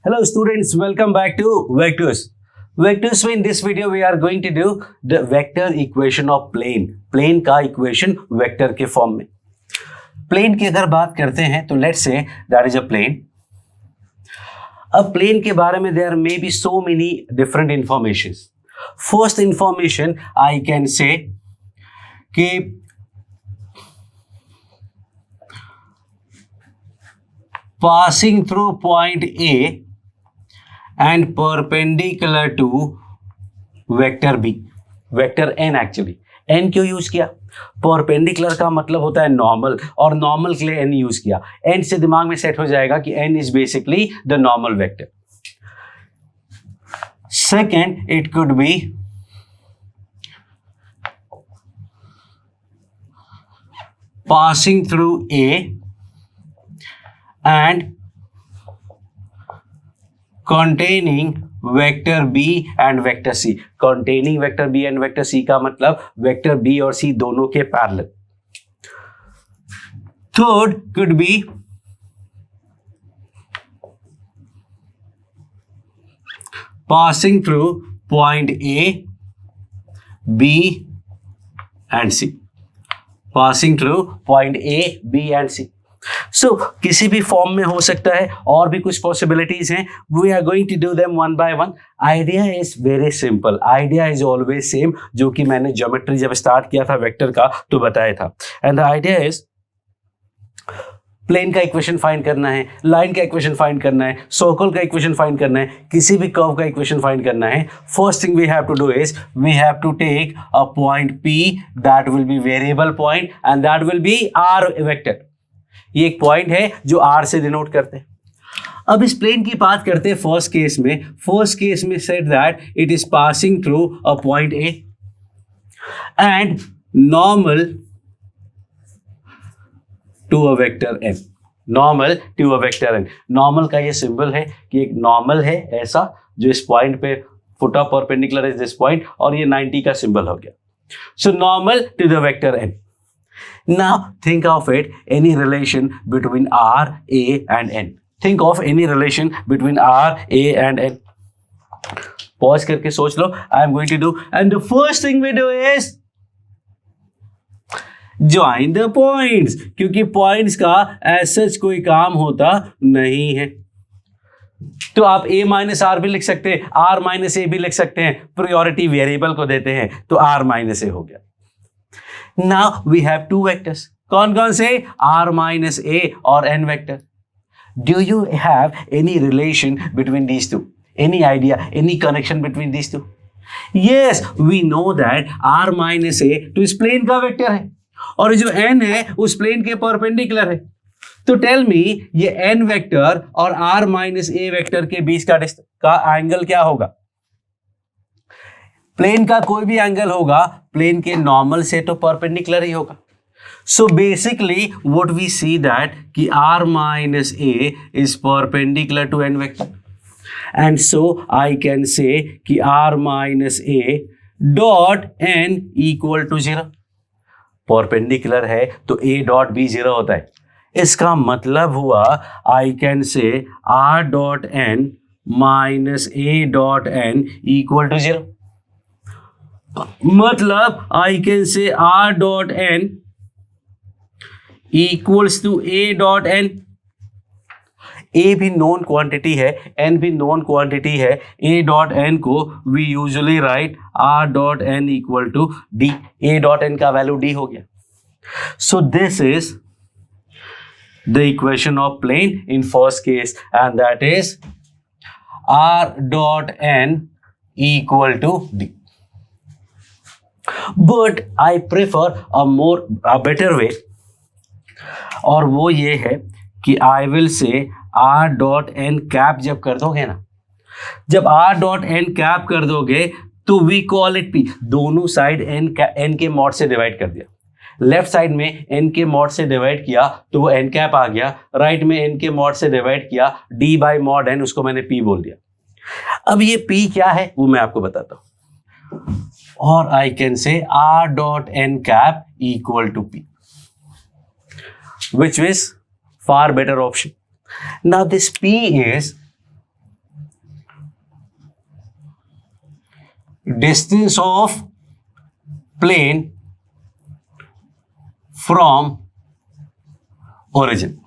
Hello students, welcome back to Vectors. Vectors में in this video we are going to do the vector equation of plane. Plane का equation vector के form में. Plane की अगर बात करते हैं तो let's say that is a plane. अब plane के बारे में there may be so many different informations. First information I can say कि passing through point A and perpendicular to vector B, vector n actually. n क्यों use किया? Perpendicular का मतलब होता है नॉर्मल, और नॉर्मल के लिए n यूज किया. n से दिमाग में सेट हो जाएगा कि n is basically the normal vector. Second, it could be passing through A and containing vector B and vector C. Containing vector B and vector C का मतलब vector B और C दोनों के parallel. Third could be passing through point A, B and C. Passing through point A, B and C. So किसी भी form में हो सकता है, और भी कुछ पॉसिबिलिटीज हैं. We are going to do them one by one. Idea is very simple. Idea is always same, जो कि मैंने ज्योमेट्री जब स्टार्ट किया था वेक्टर का तो बताया था. And the idea is plane का इक्वेशन फाइंड करना है, लाइन का इक्वेशन फाइंड करना है, सर्कल का इक्वेशन फाइंड करना है, किसी भी कर्व का इक्वेशन फाइंड करना है. First thing we have to do is we have to take a point P that will be variable point and that will be R vector. ये एक पॉइंट है जो R से डिनोट करते हैं. अब इस प्लेन की बात करते हैं फर्स्ट केस में set that it is passing through a point A and normal to a vector n. Normal to a vector n. Normal का ये सिंबल है कि एक नॉर्मल है ऐसा जो इस पॉइंट पे फुटा परपेंडिकुलर इज दिस पॉइंट, और ये 90 का सिंबल हो गया. So normal to the vector n. Now think of it, any relation between R, A and N. Think of any relation between R, A and N. Pause करके सोच लो. I am going to do, and the first thing we do is join the points, क्योंकि points का as such कोई काम होता नहीं है. तो आप A माइनस आर भी लिख सकते हैं, R माइनस ए भी लिख सकते हैं. प्रायोरिटी वेरिएबल को देते हैं तो R माइनस ए हो गया. Now we have two vectors. कौन कौन से? R minus A और N vector. Do you have any relation between these two? Any idea? Any connection between these two? Yes, we know that R minus A तो इस plane का vector है, और जो N है उस प्लेन के परपेंडिकुलर है. तो टेल मी, ये N वेक्टर और R minus A वेक्टर के बीच का एंगल क्या होगा? प्लेन का कोई भी एंगल होगा, प्लेन के नॉर्मल से तो परपेंडिकुलर ही होगा. So basically what we see that कि R minus A is perpendicular to N vector, and so I can say कि R minus A dot N equal to 0. Perpendicular है तो A डॉट B 0 होता है. इसका मतलब हुआ I can say R dot N minus A dot N equal to 0. मतलब I can say R dot N equals to A dot N. A भी known quantity है, N भी नोन क्वांटिटी है. A डॉट N को we usually write R dot N equal to D. A dot N का value D हो गया. So this is the equation of plane in first case, and that is R dot N equal to D. But I prefer a better way, और वो ये है कि I will say R dot N cap जब कर दोगे ना, जब R डॉट N कैप कर दोगे तो we call it P. दोनों साइड N के मॉड से डिवाइड कर दिया. लेफ्ट साइड में N के मॉड से डिवाइड किया तो वो N कैप आ गया. राइट में N के मॉड से डिवाइड किया, D बाई मॉड N, उसको मैंने P बोल दिया. अब ये P क्या है वो मैं आपको बताता हूँ. Or I can say R dot N cap equal to P, which is far better option. Now this P is distance of plane from origin.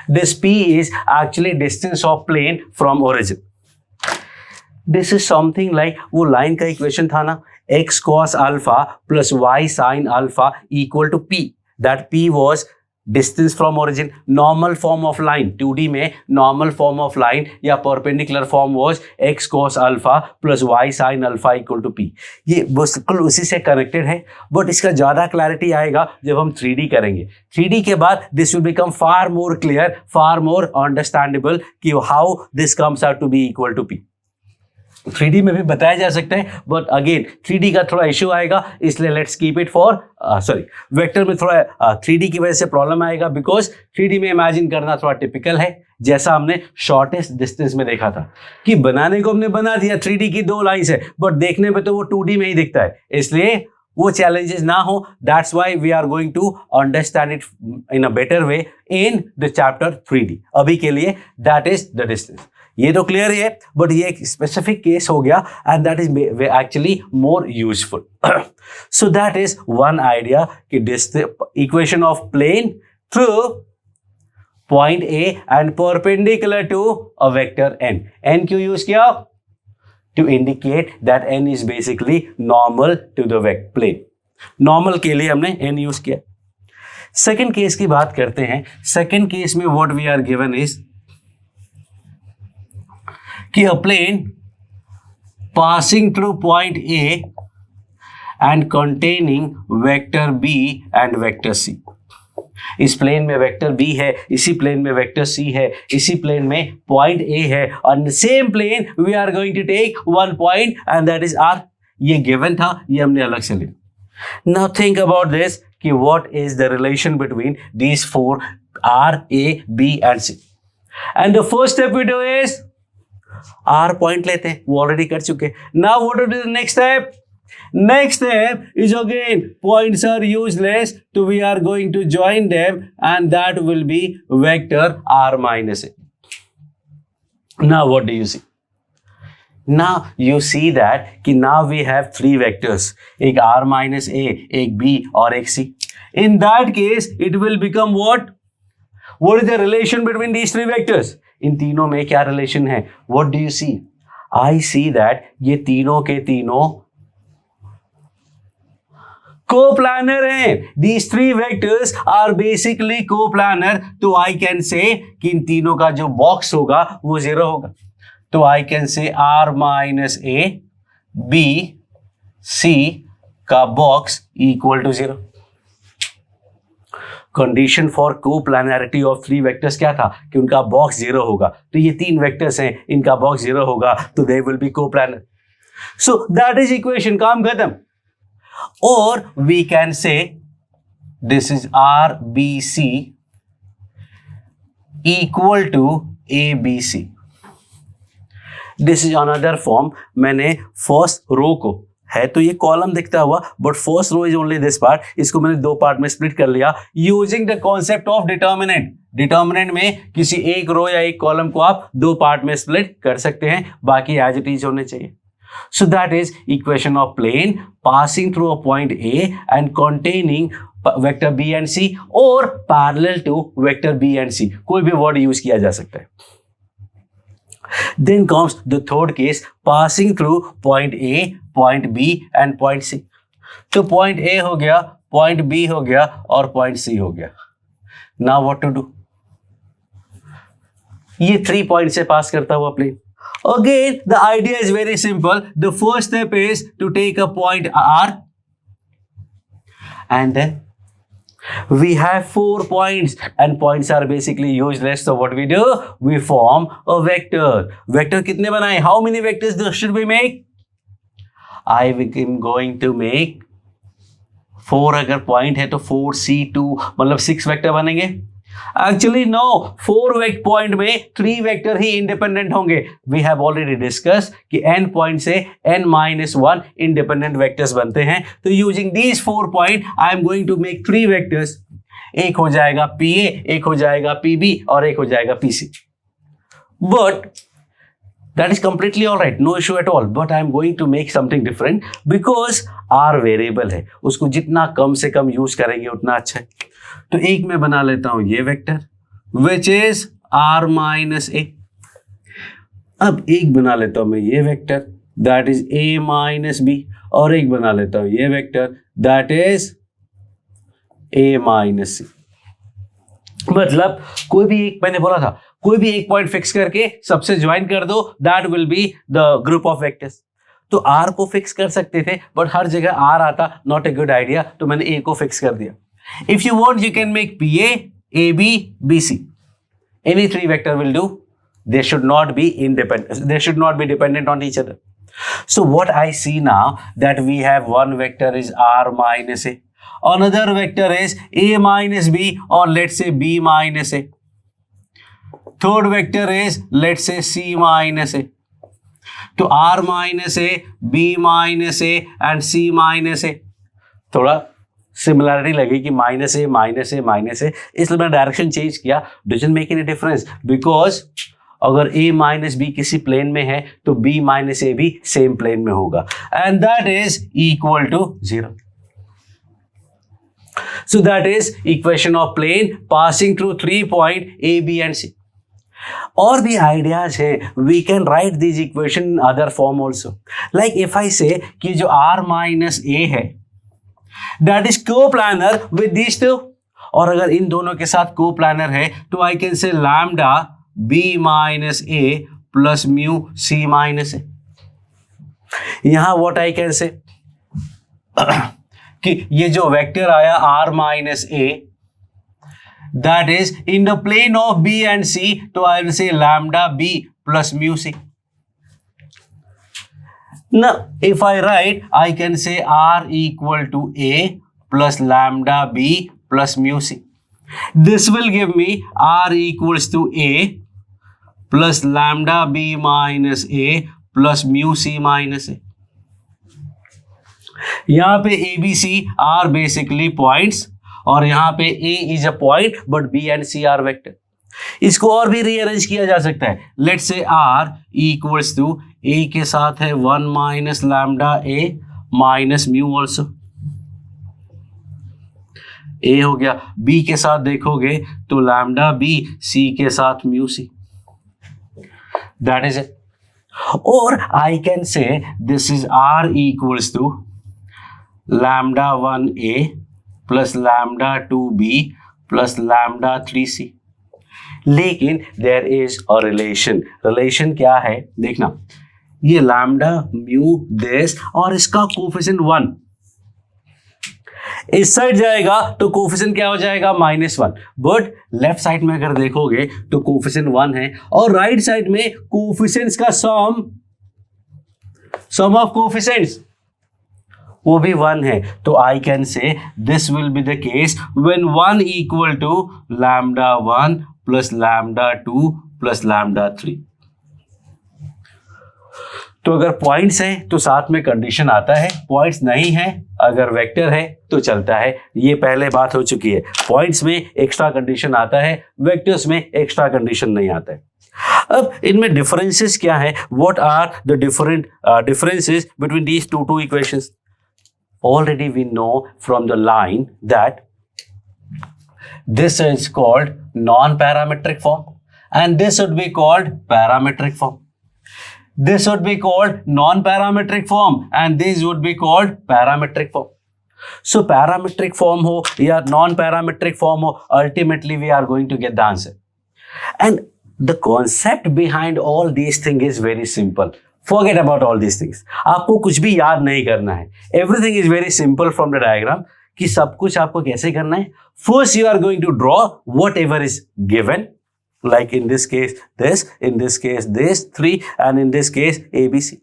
This P is actually distance of plane from origin. This is something like वो line का equation था ना, x cos alpha plus y sin alpha equal to P. That P was distance from origin. Normal form of line 2D में normal form of line या perpendicular form was x cos alpha plus y sin alpha equal to P. ये बिल्कुल उसी से connected है, but इसका ज़्यादा clarity आएगा जब हम 3D करेंगे. 3D के बाद this will become far more clear, far more understandable कि how this comes out to be equal to P. 3D में भी बताया जा सकता है, बट अगेन 3D का थोड़ा इश्यू आएगा, इसलिए let's keep it for vector में थोड़ा 3D की वजह से प्रॉब्लम आएगा, बिकॉज 3D में इमेजिन करना थोड़ा टिपिकल है, जैसा हमने शॉर्टेस्ट डिस्टेंस में देखा था कि बनाने को हमने बना दिया 3D की 2 लाइन्स है, बट देखने में तो वो 2D में ही दिखता है, इसलिए वो चैलेंजेस ना हो. That's why we are going to understand it in a better way in the chapter 3D. अभी के लिए दैट इज द डिस्टेंस. ये तो क्लियर है, बट ये एक स्पेसिफिक केस हो गया and that is actually more useful. So that is one idea कि equation of plane through point A and perpendicular to a vector n. n क्यों use किया? To indicate that n is basically normal to the plane. Normal के लिए हमने n use किया. Second case की बात करते हैं. सेकेंड केस में what we are given is कि a plane passing through point A and containing vector B and vector C. इस प्लेन में वेक्टर B है, इसी प्लेन में वेक्टर C है, इसी प्लेन में पॉइंट A है, on the same plane we are going to take one point and that is R. ये given था, ये हमने अलग से लिया. Now think about this कि what is the relation between these four R, A, B and C. And the first step we do is R point लेते हैं, वो ऑलरेडी कर चुके. Now what will be the next step? Next step is again points are useless, तो we are going to join them and that will be vector R minus A. Now what do you see? Now you see that कि now we have 3 vectors, एक R minus A, एक B और एक C. In that case it will become what? What is the relation between these 3 vectors? इन तीनों में क्या relation है? What do you see? I see that ये तीनों के तीनों कोप्लानर हैं. These 3 vectors are basically coplanar. तो I can say कि इन तीनों का जो बॉक्स होगा वो 0 होगा. तो I can say R minus A, B, C का box equal to 0. Condition for coplanarity of 3 vectors क्या था? कि उनका बॉक्स 0 होगा. तो ये 3 वेक्टर्स हैं, इनका बॉक्स 0 होगा, तो they will be coplanar. So that is equation, काम खत्म. और we can say this is R B C equal to A B C. This is another form. मैंने फर्स्ट रो को है तो ये कॉलम दिखता हुआ, but first row is only this part. इसको मैंने 2 पार्ट में स्प्लिट कर लिया using the concept of determinant. Determinant में किसी एक रो या एक कॉलम को आप 2 पार्ट में स्प्लिट कर सकते हैं, बाकी एज इट इज होने चाहिए. So that is equation of plane passing through a point A and containing vector B and C और parallel to vector B and C. कोई भी वर्ड यूज किया जा सकता है. Then comes the third case, passing through point A, point B and point C. तो point A हो गया, point B हो गया और point C हो गया. Now what to do? ये 3 पॉइंट से पास करता हुआ plane. Again, the idea is very simple. The first step is to take a point R and then we have 4 points and points are basically useless. So what we do? We form a vector. Vector कितने बनाए? How many vectors should we make? I am going to make 4. अगर point है तो 4C2 मतलब 6 vector बनेंगे. Actually no, 4 point में 3 vector ही independent होंगे. वी हैव ऑलरेडी डिस्कस कि n पॉइंट से n-1 इंडिपेंडेंट वेक्टर्स बनते हैं. तो using these 4 point I am going to make 3 vectors. एक हो जाएगा PA, एक हो जाएगा PB और एक हो जाएगा PC. But That is completely all right, no issue at all. But I am going to make something different because R variable है, उसको जितना कम से कम यूज करेंगे उतना अच्छा है. तो एक मैं बना लेता हूं ये vector which is R minus A. अब एक बना लेता हूं मैं ये vector that is A minus B, और एक बना लेता हूं ये vector that is A minus C. मतलब कोई भी एक, मैंने बोला था कोई भी एक पॉइंट फिक्स करके सबसे ज्वाइन कर दो, that will be the group of vectors. तो आर को फिक्स कर सकते थे बट हर जगह आर आता, नॉट ए गुड आइडिया, तो मैंने ए को फिक्स कर दिया. If you want you can make P A B B C, any three vector will do. They should not be independent, they should not be dependent on each other. So what I see now that we have one vector is R minus A, another vector is A minus B, or let's say B minus A. Third vector is let's say C minus A. तो R minus A, B minus A and C minus A. थोड़ा similarity लगी कि minus ए minus ए minus ए, इसलिए मैंने direction change किया. Doesn't make any difference because अगर A minus B किसी plane में है तो B माइनस ए भी सेम प्लेन में होगा, and that is equal to 0. So that is equation of plane passing through 3 point A, B and C. और भी आइडियाज है, we can write this equation in other form also. Like if I say कि जो R minus A है that is coplanar with this two, और अगर इन दोनों के साथ कोप्लानर है तो I can say lambda B minus A plus mu C minus A. यहां व्हाट आई कैन से कि ये जो वेक्टर आया R minus A that is in the plane of B and C, तो I will say lambda B plus mu C. Now if I write, I can say R equal to A plus lambda B plus mu C. This will give me R equals to A plus lambda B minus A plus mu C minus A. यहाँ पे A B C are basically points, और यहां पे A is a point but B and C are vector. इसको और भी rearrange किया जा सकता है. Let's say R equals to A के साथ है 1 minus lambda A minus mu also. A हो गया. B के साथ देखोगे तो लैम्डा B, C के साथ mu C. That is it. और I can say this is R equals to lambda 1A plus lambda 2B plus lambda 3C. लेकिन there is a relation. Relation क्या है देखना, ये लैम्डा म्यू दिस और इसका कोफिशिएंट 1 इस साइड जाएगा तो कोफिशिएंट क्या हो जाएगा -1. बट लेफ्ट साइड में अगर देखोगे तो कोफिशिएंट 1 है, और राइट साइड में कोफिशिएंट्स का सम ऑफ कोफिशिएंट्स वो भी 1 है. तो I can say this will be the case when 1 equal to lambda 1 plus lambda 2 plus lambda 3. तो अगर पॉइंट्स है तो साथ में कंडीशन आता है, पॉइंट्स नहीं है अगर वेक्टर है तो चलता है. ये पहले बात हो चुकी है. पॉइंट्स में एक्स्ट्रा कंडीशन आता है, वेक्टर्स में एक्स्ट्रा कंडीशन नहीं आता है. अब इनमें डिफरेंसेस क्या है, what are the different differences between these two equations. Already we know from the line that this is called non-parametric form and this would be called parametric form. This would be called non-parametric form and this would be called parametric form. So parametric form ho ya non-parametric form ho, ultimately we are going to get the answer. And the concept behind all these things is very simple. Forget about all these things. आपको कुछ भी याद नहीं करना है. Everything is very simple from the diagram. कि सब कुछ आपको कैसे करना है. First you are going to draw whatever is given. Like in this case this, in this case this 3, and in this case ABC.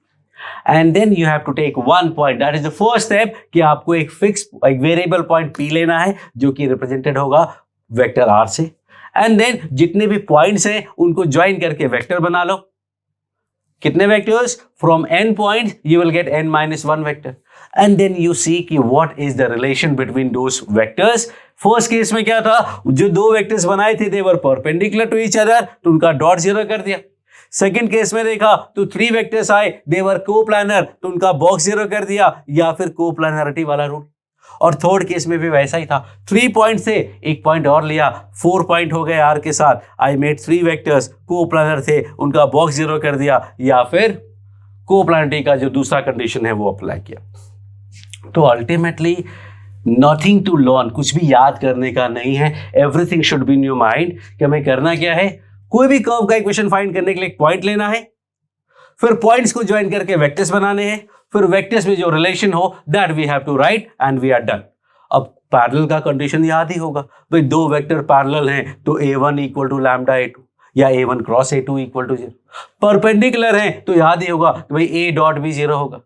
And then you have to take one point. That is the first step कि आपको एक एक variable point P लेना है जो कि represented होगा vector R से. And then जितने भी पॉइंट्स हैं उनको ज्वाइन करके वेक्टर बना लो. कितने vectors? From n point you will get n-1 vector. And then you see कि what is the relation between those vectors. First case में क्या था, जो दो वेक्टर्स बनाए थे they were perpendicular to each other, तो उनका डॉट जीरो कर दिया. सेकंड केस में देखा तो 3 वेक्टर्स आए, दे वर कोप्लानर, तो उनका बॉक्स 0 कर दिया, या फिर कोप्लानरिटी वाला रूल। और थर्ड केस में भी वैसा ही था, 3 पॉइंट से एक पॉइंट और लिया, 4 पॉइंट हो गए आर के साथ, आई मेड 3 वेक्टर्स, कोप्लानर थे, उनका बॉक्स 0 कर दिया, या फिर कोप्लानरिटी का जो दूसरा कंडीशन है वो अप्लाई किया। तो अल्टीमेटली नथिंग टू लर्न, कुछ भी याद करने का नहीं है, everything should be in your mind कि हमें करना क्या है, कोई भी कर्व का इक्वेशन फाइंड करने के लिए एक पॉइंट लेना है, फिर पॉइंट्स को ज्वाइन करके वेक्टर्स बनाने हैं, फिर वेक्टर्स में जो रिलेशन हो that we have to write and we are done. अब पैरेलल का कंडीशन याद ही होगा भाई, 2 वेक्टर पैरेलल हैं तो a1 equal to lambda a2 या a1 cross a2 equal to 0। Perpendicular हैं तो याद ही होगा कि भाई a डॉट भी 0 होगा।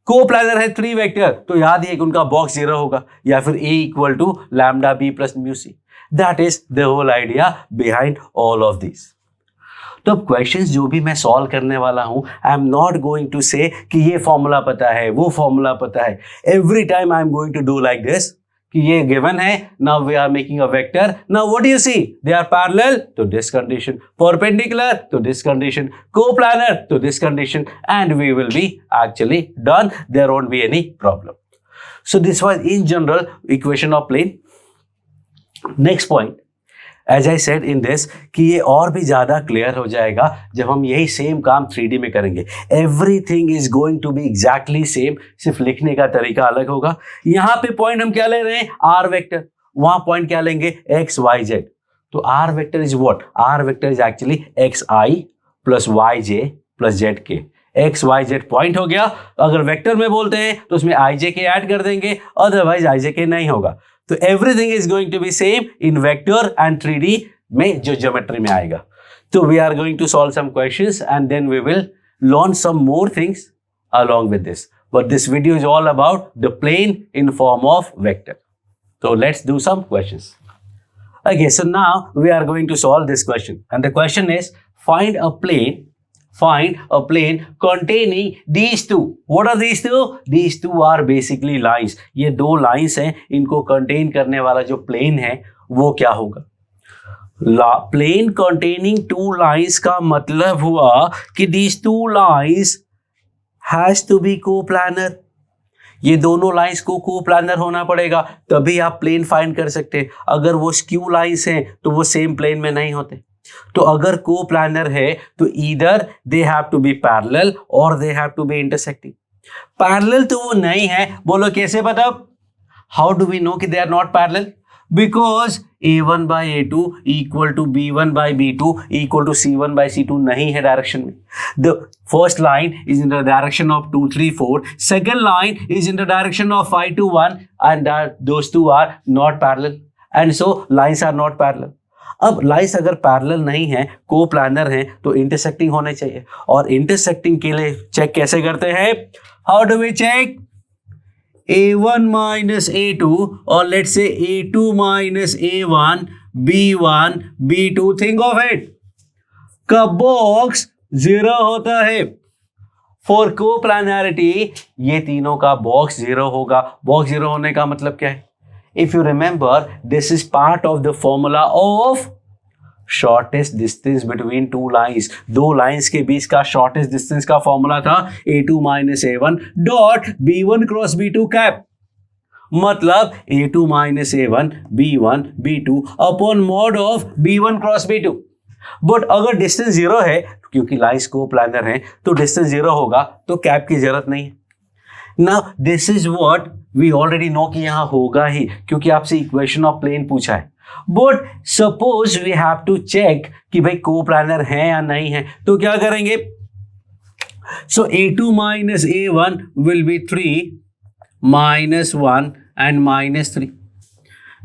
कोप्लानर है 3 वेक्टर तो याद ही है कि उनका बॉक्स 0 होगा, या फिर a equal to lambda b plus mu c। That is the whole idea behind all of this. तो अब क्वेश्चंस जो भी मैं सॉल्व करने वाला हूं, I am not going to say कि ये फॉर्मूला पता है, वो फॉर्मूला पता है। Every time I am going to do like this कि ये गिवन है, now we are making a vector, now what do you see, they are parallel तो दिस कंडीशन, परपेंडिकुलर तो दिस कंडीशन, कोप्लानर तो this condition, and we will be actually done, there won't be any problem. So this was in general equation of plane. Next point, as I said in this कि ये और भी ज़्यादा clear हो जाएगा जब हम यही सेम काम 3D में करेंगे। Everything is going to be exactly same, सिर्फ लिखने का तरीका अलग होगा। यहाँ पे पॉइंट हम क्या ले रहे हैं, आर वेक्टर, वहाँ पॉइंट क्या लेंगे, एक्स वाई जेड। तो R vector is what, R vector is actually X I plus Y J plus Z K. X Y Z point हो गया, अगर वेक्टर में बोलते हैं तो उसमें आई जे के ऐड कर देंगे, अदरवाइज आई जे के नहीं होगा। तो everything is going to be same in vector and 3D में जो ज्योमेट्री में आएगा। तो we are going to solve some questions and then we will learn some more things along with this, but this video is all about the plane in form of vector. So let's do some questions. Okay, so now we are going to solve this question, and the question is find a plane containing these two. What are these two? These two are basically lines. ये 2 lines हैं, इनको contain करने वाला जो plane है वो क्या होगा? Plane containing 2 lines का मतलब हुआ कि these 2 lines has to be coplanar. ये दोनों लाइंस को कोप्लानर होना पड़ेगा, तभी आप प्लेन फाइंड कर सकते हैं। अगर वो स्क्यू लाइंस हैं तो वो सेम प्लेन में नहीं होते। तो अगर कोप्लानर है तो either they have to be parallel और they have to be intersecting. Parallel तो वो नहीं है, बोलो कैसे पता? हाउ डू वी नो कि they are not parallel? Because a1 by a2 equal to b1 by b2 equal to c1 by c2 नहीं है डायरेक्शन में। The first line is in the direction of 2, 3, 4. Second line is in the direction of 5 to 1 and those two are not parallel and so lines are not parallel. अब lines अगर parallel नहीं है, coplanar हैं, तो intersecting होने चाहिए। और intersecting के लिए चेक कैसे करते हैं? How do we check? a1 minus a2 or let's say a2 minus a1 b1 b2, think of it, का बॉक्स 0 होता है। फॉर कोप्लानरिटी ये तीनों का बॉक्स 0 होगा। बॉक्स 0 होने का मतलब क्या है? If you remember, this is part of the formula of shortest distance between 2 lines. 2 lines के बीच का शॉर्टेस्ट डिस्टेंस का फॉर्मूला था a2 minus a1 dot b1 cross b2 cap, मतलब a2 minus a1 b1 b2 upon mod of b1 cross b2। But अगर distance 0 है, क्योंकि lines coplanar है तो डिस्टेंस 0 होगा, तो कैप की जरूरत नहीं है। Now this is what we already know कि यहां होगा ही, क्योंकि आपसे इक्वेशन ऑफ प्लेन पूछा है। But suppose we have to check कि भाई कोप्लानर है या नहीं है, तो क्या करेंगे? सो a2 minus a1 will be 3 minus 1 and minus 3.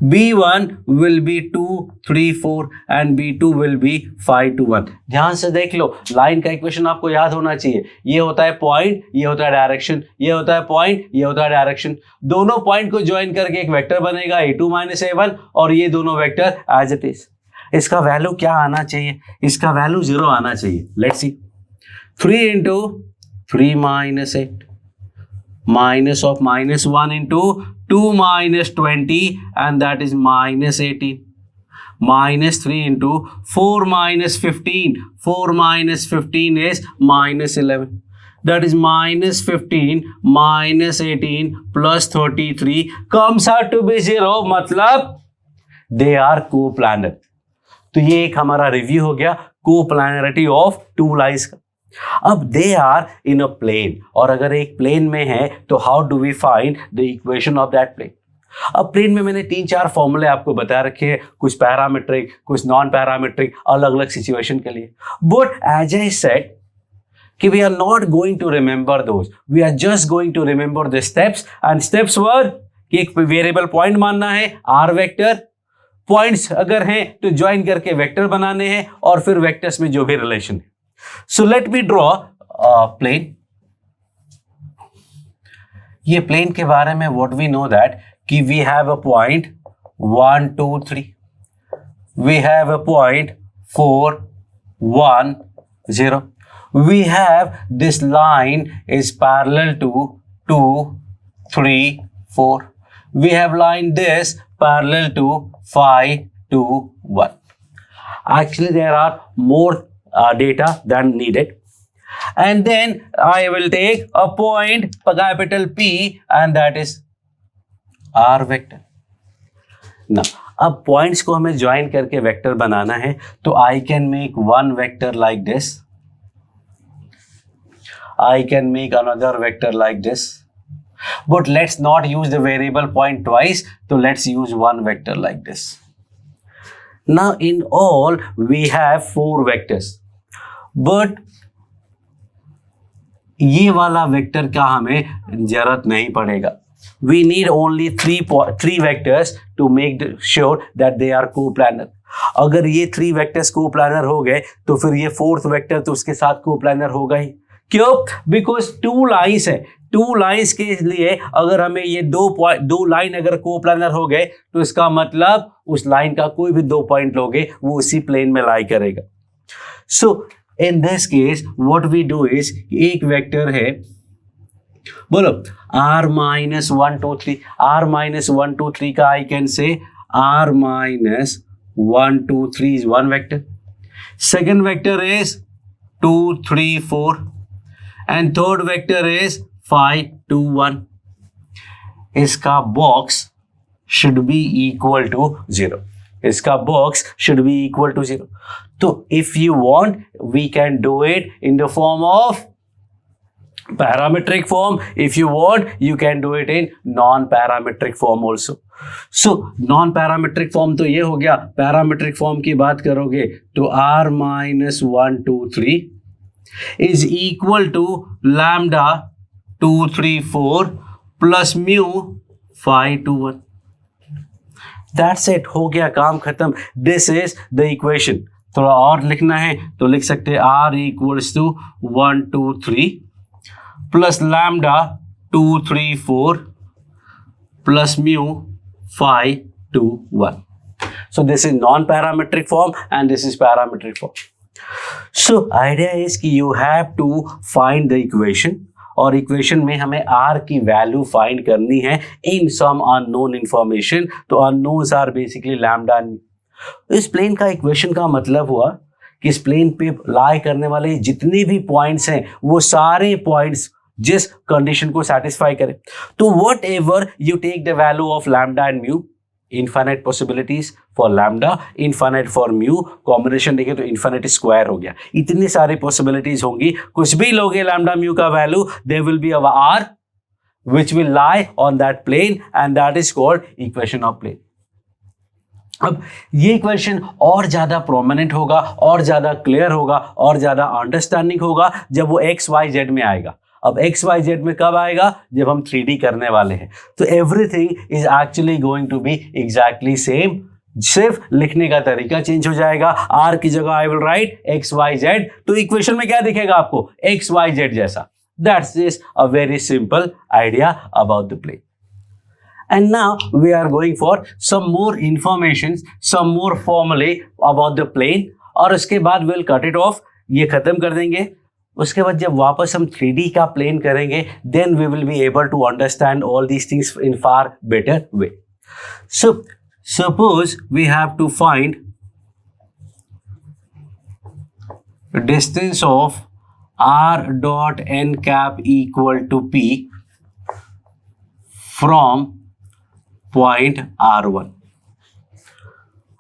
b1 will be 2, 3, 4 and b2 will be 5 to 1. ध्यान से देख लो, लाइन का इक्वेशन आपको याद होना चाहिए। ये होता है पॉइंट, ये होता है डायरेक्शन, ये होता है पॉइंट, ये होता है डायरेक्शन। दोनों पॉइंट को ज्वाइन करके एक वेक्टर बनेगा a2 minus a1 और ये दोनों वेक्टर एज इट इज। इसका वैल्यू क्या आना चाहिए? इसका वैल्यू 0 आना चाहिए। Let's see, 3 into 3 minus 8 minus of minus 1 into 2 minus 20 and that is minus 18 -3 into 4 minus 15. 4 minus 15 is -11. That is -15 minus 18 plus 33 comes out to be 0. मतलब they are co-planar. तो ये एक हमारा रिव्यू हो गया co-planarity of two lines का. अब they are in a plane, और अगर एक प्लेन में है तो how do we find the equation of that plane. अब प्लेन में मैंने 3-4 फॉर्मूले आपको बता रखे हैं, कुछ पैरामीट्रिक, कुछ नॉन पैरामीट्रिक, अलग अलग सिचुएशन के लिए. बट एज आई सेड कि we are not going to remember those, we are just going to remember the steps. And steps were कि एक वेरिएबल पॉइंट मानना है, आर वेक्टर, पॉइंट्स अगर हैं तो ज्वाइन करके वेक्टर बनाने हैं, और फिर वेक्टर्स में जो भी रिलेशन है. So let me draw a plane. ये प्लेन के बारे में what we know that कि we have a point 1 2 3, we have a point 4 1 0, we have this line is parallel to 2 3 4, we have line this parallel to 5 2 1. Actually there are more data than needed, and then I will take a point capital P, and that is R vector. Now अब points को हमें join करके vector बनाना है, तो I can make one vector like this, I can make another vector like this, but let's not use the variable point twice, so let's use one vector like this. Now in all we have 4 vectors, but ये वाला vector का हमें जरूरत नहीं पड़ेगा. We need only 3 vectors to make sure that they are coplanar. अगर ये 3 vectors को-प्लानर हो गए तो फिर ये 4th वेक्टर तो उसके साथ को-प्लानर होगा ही. क्यों? बिकॉज 2 लाइन्स है, 2 लाइन्स के लिए अगर हमें ये 2 लाइन अगर को-प्लानर हो गए तो इसका मतलब उस लाइन का कोई भी 2 पॉइंट लोगे वो उसी प्लेन में लाई करेगा. सो in this case what we do is एक वेक्टर है, बोलो r minus 1 2 3, r minus 1 2 3 का I can say r minus 1 2 3 is one vector, second vector is 2 3 4, and third vector is 5 2 1. इसका box should be equal to 0. इसका box should be equal to 0. तो if you want we can do it in the form of parametric form, if you want you can do it in non-parametric form also. So non-parametric form तो ये हो गया. parametric form की बात करोगे तो r minus 1 2 3 is equal to lambda 2 3 4 plus mu 5 2 1. That's it, हो गया, काम खत्म. This is the equation. थोड़ा और लिखना है तो लिख सकते हैं r equals to 1 2 3 plus lambda 2 3 4 plus mu 5 2 1. So this is non-parametric form and this is parametric form. So idea is कि you have to find the equation, और इक्वेशन में हमें r की वैल्यू फाइंड करनी है इन सम अननोन इंफॉर्मेशन. तो unknowns are basically lambda. इस plane का इक्वेशन का मतलब हुआ कि इस प्लेन पे लाई करने वाले जितने भी पॉइंट्स हैं वो सारे पॉइंट्स जिस कंडीशन को सेटिस्फाई करें. तो whatever you take the value of lambda and mu, infinite possibilities for lambda, infinite for mu, combination देखें तो इनफाइनाइट स्क्वायर हो गया. इतनी सारी पॉसिबिलिटीज होंगी. कुछ भी लोगे लैम्डा म्यू का value, there will be a R which will lie on that plane and that is called equation of plane. अब ये इक्वेशन और ज्यादा प्रोमिनेंट होगा, और ज्यादा क्लियर होगा, और ज्यादा अंडरस्टैंडिंग होगा जब वो एक्स वाई जेड में आएगा. अब एक्स वाई जेड में कब आएगा? जब हम 3D करने वाले हैं. तो everything is actually going to be exactly same, सिर्फ लिखने का तरीका चेंज हो जाएगा. आर की जगह I will write X Y Z, तो इक्वेशन में क्या दिखेगा आपको? एक्स वाई जेड जैसा. That's is a very simple idea about the plane. And now we are going for some more information, some more formulae about the plane, और उसके बाद we'll cut it off. ये खत्म कर देंगे. उसके बाद जब वापस हम 3D का प्लेन करेंगे then we will be able to understand all these things in far better way. So suppose we have to find distance of r dot n cap equal to p from point r1.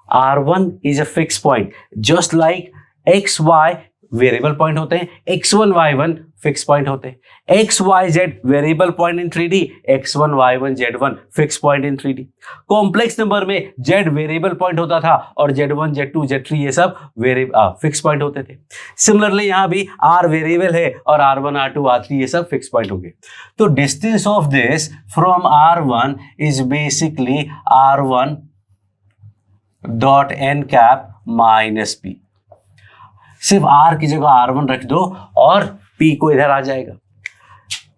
r1 is a fixed point, just like x y variable point होते हैं, x1 y1 fix point होते हैं, x y z variable point in 3D, x1 y1 z1 fix point in 3D। Complex number में z variable point होता था और z1 z2 z3 ये सब फिक्स पॉइंट होते थे। सिमिलरली यहाँ भी r वेरिएबल है और r1 r2 r3 ये सब फिक्स पॉइंट होंगे। तो distance of this from r1 is basically r1 dot N cap minus p। सिर्फ r की जगह r1 रख दो और p को इधर आ जाएगा।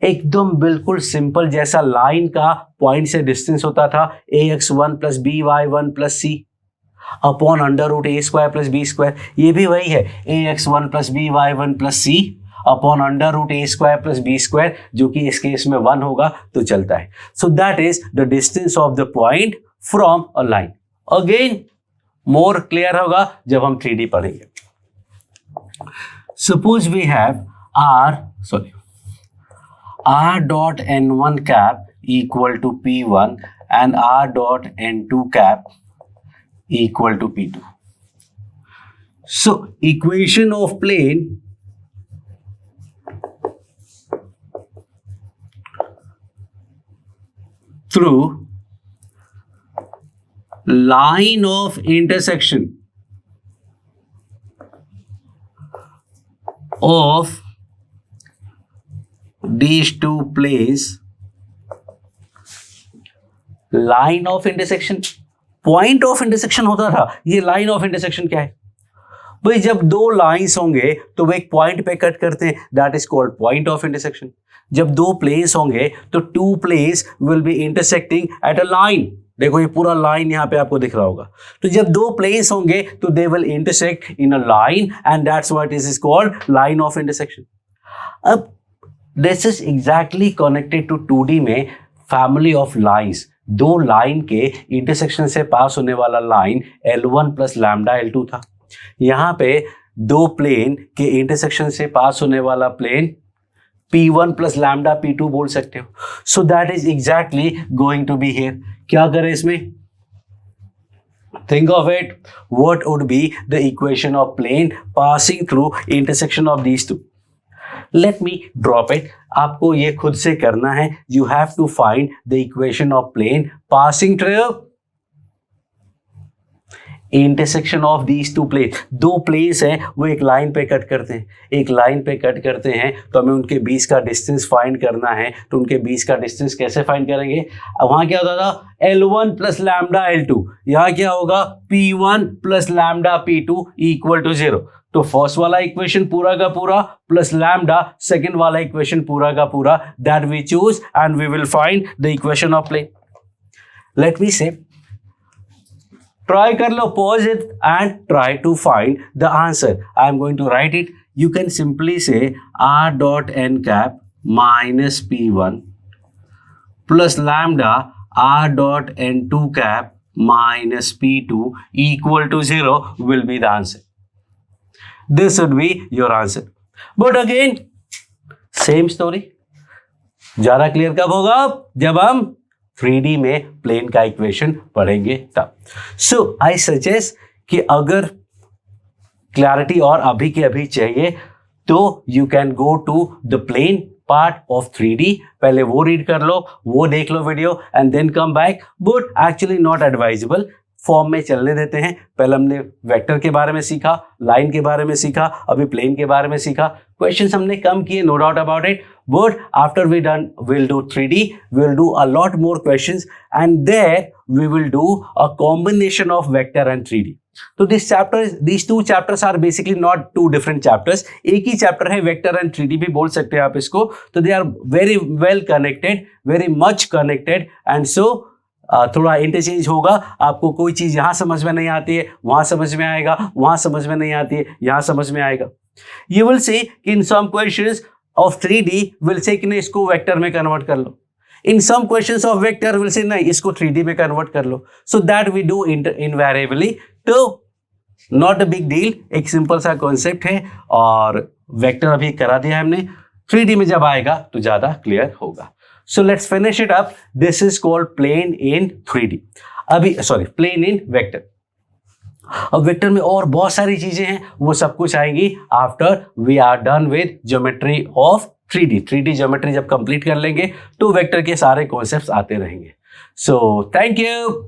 एकदम बिल्कुल सिंपल, जैसा लाइन का पॉइंट से डिस्टेंस होता था ax1 plus by1 plus c upon under root a square plus b square, ये भी वही है ax1 plus by1 plus c upon under root a square plus b square, जो कि इस केस में 1 होगा तो चलता है। सो that is the distance of the point from a line. Again more clear होगा जब हम 3D पढ़ेंगे। Suppose we have r dot n1 cap equal to p1 and r dot n2 cap equal to p2. So equation of plane through line of intersection of these two planes, line of intersection, point of intersection होता था, ये line of intersection क्या है भाई? जब दो lines होंगे तो वो एक पॉइंट पे कट करते हैं, that is called point of intersection. जब दो प्लेन्स होंगे तो two planes will be intersecting at a line. देखो ये पूरा लाइन यहाँ पे आपको दिख रहा होगा। तो जब दो प्लेन्स होंगे तो they will intersect in a line and that's what is called line of intersection. अब this is exactly connected to 2D में फैमिली ऑफ लाइंस। दो लाइन के इंटरसेक्शन से पास होने वाला line L1 plus lambda L2 था। यहाँ पे दो प्लेन के इंटरसेक्शन से पास होने वाला plane P1 plus lambda P2 बोल सकते हो। So that is exactly going to be here. क्या करें इसमें? Think of it, what would be the equation of plane passing through intersection of these two? Let me drop it, आपको ये खुद से करना है। You have to find the equation of plane passing through intersection of these two plane. दो planes हैं, वो एक लाइन पे कट करते हैं, एक लाइन पे कट करते हैं, तो हमें उनके बीच का डिस्टेंस फाइंड करना है। तो उनके बीच का डिस्टेंस कैसे फाइंड करेंगे? वहाँ क्या होता था L1 प्लस लैम्डा L2, यहाँ क्या होगा P1 plus lambda P2 equal to 0। तो फर्स्ट वाला इक्वेशन पूरा का पूरा प्लस लैम्डा, सेकेंड वाला इक्वेशन पूरा का पूरा, that we choose and we will find the equation of plane. Let me say try कर लो, pause it and try to find the answer. I am going to write it. You can simply say r dot n cap minus p1 plus lambda r dot n2 cap minus p2 equal to 0 will be the answer. This would be your answer. But again, same story. ज़्यादा clear कब होगा? जब हम 3D में plane का equation पढ़ेंगे तब। सो I suggest कि अगर क्लैरिटी और अभी के अभी चाहिए तो you can go to the plane part of 3D, पहले वो रीड कर लो, वो देख लो video and then come back. But actually not advisable, form में चलने देते हैं। पहले हमने वेक्टर के बारे में सीखा, लाइन के बारे में सीखा, अभी प्लेन के बारे में सीखा। क्वेश्चंस हमने कम किए, no doubt about it, but after we done will do 3D, will do a lot more questions and there we will do a combination of vector and 3D। तो these two chapters are basically not two different chapters, एक ही chapter है, vector and 3D भी बोल सकते हैं आप इसको। तो they are very well connected, very much connected and so थोड़ा इंटरचेंज होगा। आपको कोई चीज़ यहाँ समझ में नहीं आती है, वहाँ समझ में आएगा, वहाँ समझ में नहीं आती है, यहाँ समझ में आएगा। You will see in some questions of 3D will say कि नहीं इसको वेक्टर में कन्वर्ट कर लो, in some questions of vector will say नहीं इसको 3D में कन्वर्ट कर लो। So that we do invariably. तो नॉट अ बिग डील, एक सिंपल सा कॉन्सेप्ट है और वेक्टर अभी करा दिया है हमने। 3D में जब आएगा तो ज़्यादा क्लियर होगा। So let's finish it up. This is called plane in 3D। अभी सॉरी, प्लेन इन वेक्टर। अब वेक्टर में और बहुत सारी चीजें हैं, वो सब कुछ आएंगी after we are done with geometry of 3D। 3D geometry जब कंप्लीट कर लेंगे तो वेक्टर के सारे कॉन्सेप्ट्स आते रहेंगे। So thank you.